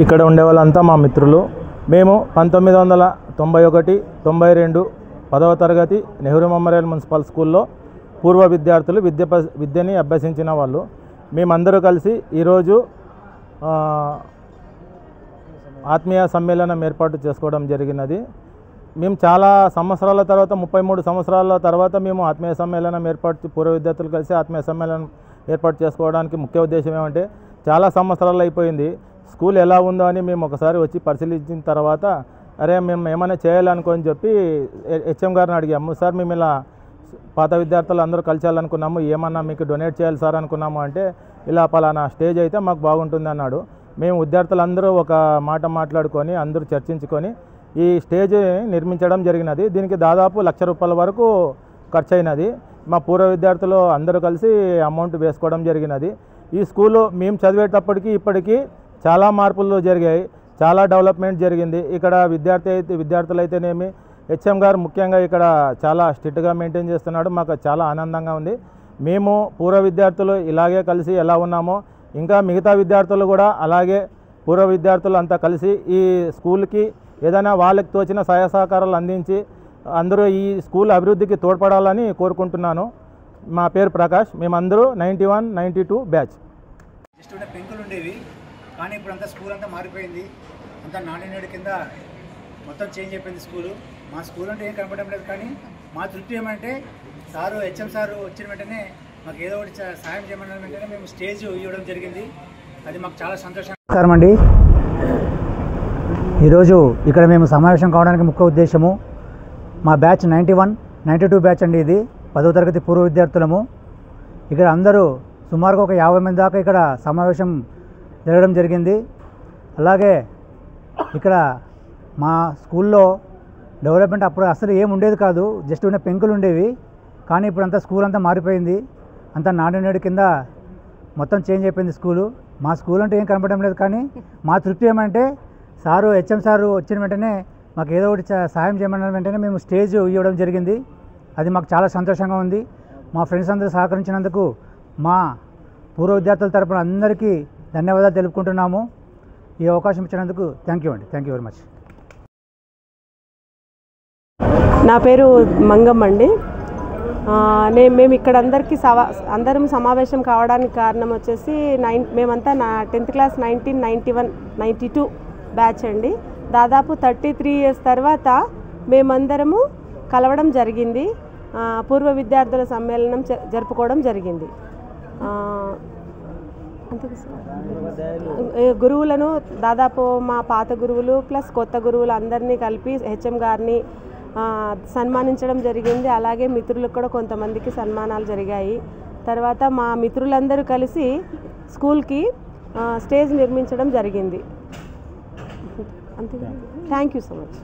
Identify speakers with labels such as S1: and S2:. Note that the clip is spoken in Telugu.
S1: ఇక్కడ ఉండే వాళ్ళంతా మా మిత్రులు. మేము 1991, 92 10వ తరగతి నెహ్రూ మెమోరియల్ మున్సిపల్ స్కూల్లో పూర్వ విద్యార్థులు విద్యని అభ్యసించిన వాళ్ళు. మేమందరూ కలిసి ఈరోజు ఆత్మీయ సమ్మేళనం ఏర్పాటు చేసుకోవడం జరిగినది. మేము చాలా సంవత్సరాల తర్వాత 33 సంవత్సరాల తర్వాత మేము ఆత్మీయ సమ్మేళనం పూర్వ విద్యార్థులు కలిసి ఆత్మీయ సమ్మేళనం ఏర్పాటు చేసుకోవడానికి ముఖ్య ఉద్దేశం ఏమంటే, చాలా సంవత్సరాలు అయిపోయింది, స్కూల్ ఎలా ఉందో అని మేము ఒకసారి వచ్చి పరిశీలించిన తర్వాత అరే మేము ఏమైనా చేయాలనుకోని చెప్పి హెచ్ఎం గారిని అడిగాము. సార్ మేము ఇలా పాత విద్యార్థులు అందరూ కలిసాలనుకున్నాము, ఏమన్నా మీకు డొనేట్ చేయాలి సార్ అనుకున్నాము అంటే, ఇలా పలానా స్టేజ్ అయితే మాకు బాగుంటుంది అన్నాడు. మేము విద్యార్థులందరూ ఒక మాట మాట్లాడుకొని అందరూ చర్చించుకొని ఈ స్టేజ్ నిర్మించడం జరిగినది. దీనికి దాదాపు ₹1,00,000 వరకు ఖర్చు అయినది. మా పూర్వ విద్యార్థులు అందరూ కలిసి అమౌంట్ వేసుకోవడం జరిగినది. ఈ స్కూలు మేము చదివేటప్పటికి ఇప్పటికీ చాలా మార్పులు జరిగాయి, చాలా డెవలప్మెంట్ జరిగింది. ఇక్కడ విద్యార్థులు అయితేనేమి, హెచ్ఎం గారు ముఖ్యంగా ఇక్కడ చాలా స్ట్రిక్ట్గా మెయింటైన్ చేస్తున్నాడు. మాకు చాలా ఆనందంగా ఉంది. మేము పూర్వ విద్యార్థులు ఇలాగే కలిసి ఎలా ఉన్నామో ఇంకా మిగతా విద్యార్థులు కూడా అలాగే పూర్వ విద్యార్థులు అంతా కలిసి ఈ స్కూల్కి ఏదైనా వాళ్ళకి తోచిన సహాయ సహకారాలు అందించి అందరూ ఈ స్కూల్ అభివృద్ధికి తోడ్పడాలని కోరుకుంటున్నాను. మా పేరు ప్రకాష్. మేమందరూ 91, 92 బ్యాచ్.
S2: జస్ట్ ఉండే పెంకులు ఉండేవి, కానీ ఇప్పుడు అంతా స్కూల్ అంతా మారిపోయింది. అంతా నాణ్యత కింద మొత్తం చేంజ్ అయిపోయింది స్కూలు. మా స్కూల్ అంటే ఏం కనపడడం లేదు, కానీ మా తృప్తి ఏమంటే హెచ్ఎం సారు వచ్చిన వెంటనే మాకు ఏదో ఒకటి సాయం చేయమన్న వెంటనే మేము స్టేజ్ ఇవ్వడం జరిగింది. అది మాకు చాలా సంతోషంగా. నమస్కారం అండి. ఈరోజు ఇక్కడ మేము సమావేశం కావడానికి ముఖ్య ఉద్దేశము, మా బ్యాచ్ 91, 92 బ్యాచ్ అండి. ఇది 10వ తరగతి పూర్వ విద్యార్థులము. ఇక్కడ అందరూ సుమారుగా ఒక 50 మంది దాకా ఇక్కడ సమావేశం జరగడం జరిగింది. అలాగే ఇక్కడ మా స్కూల్లో డెవలప్మెంట్ అప్పుడు అసలు ఏం ఉండేది కాదు, జస్ట్ ఉన్న పెంకులు ఉండేవి. కానీ ఇప్పుడు అంతా స్కూల్ అంతా మారిపోయింది, అంతా నాడు కింద మొత్తం చేంజ్ అయిపోయింది స్కూలు. మా స్కూల్ అంటే ఏం కనపడడం లేదు, కానీ మా తృప్తి ఏమంటే హెచ్ఎం సారు వచ్చిన వెంటనే మాకు ఏదో ఒకటి సాయం చేయమన్న వెంటనే మేము స్టేజ్ ఇవ్వడం జరిగింది. అది మాకు చాలా సంతోషంగా ఉంది. మా ఫ్రెండ్స్ అందరూ సహకరించినందుకు మా పూర్వ విద్యార్థుల తరపున అందరికీ ధన్యవాదాలు తెలుపుకుంటున్నాము. ఈ అవకాశం ఇచ్చినందుకు థ్యాంక్ యూ అండి. Thank you very much.
S3: నా పేరు మంగమ్మ అండి. మేము ఇక్కడ అందరం సమావేశం కావడానికి కారణం వచ్చేసి మేమంతా 10th క్లాస్ 1991, 92 బ్యాచ్ అండి. దాదాపు 33 ఇయర్స్ తర్వాత మేమందరము కలవడం జరిగింది. పూర్వ విద్యార్థుల సమ్మేళనం జరుపుకోవడం జరిగింది. గురువులను దాదాపు మా పాత గురువులు ప్లస్ కొత్త గురువులు అందరినీ కలిపి హెచ్ఎం గారిని సన్మానించడం జరిగింది. అలాగే మిత్రులకు కూడా కొంతమందికి సన్మానాలు జరిగాయి. తర్వాత మా మిత్రులందరూ కలిసి స్కూల్కి స్టేజ్ నిర్మించడం జరిగింది. అంతే. Thank you so much.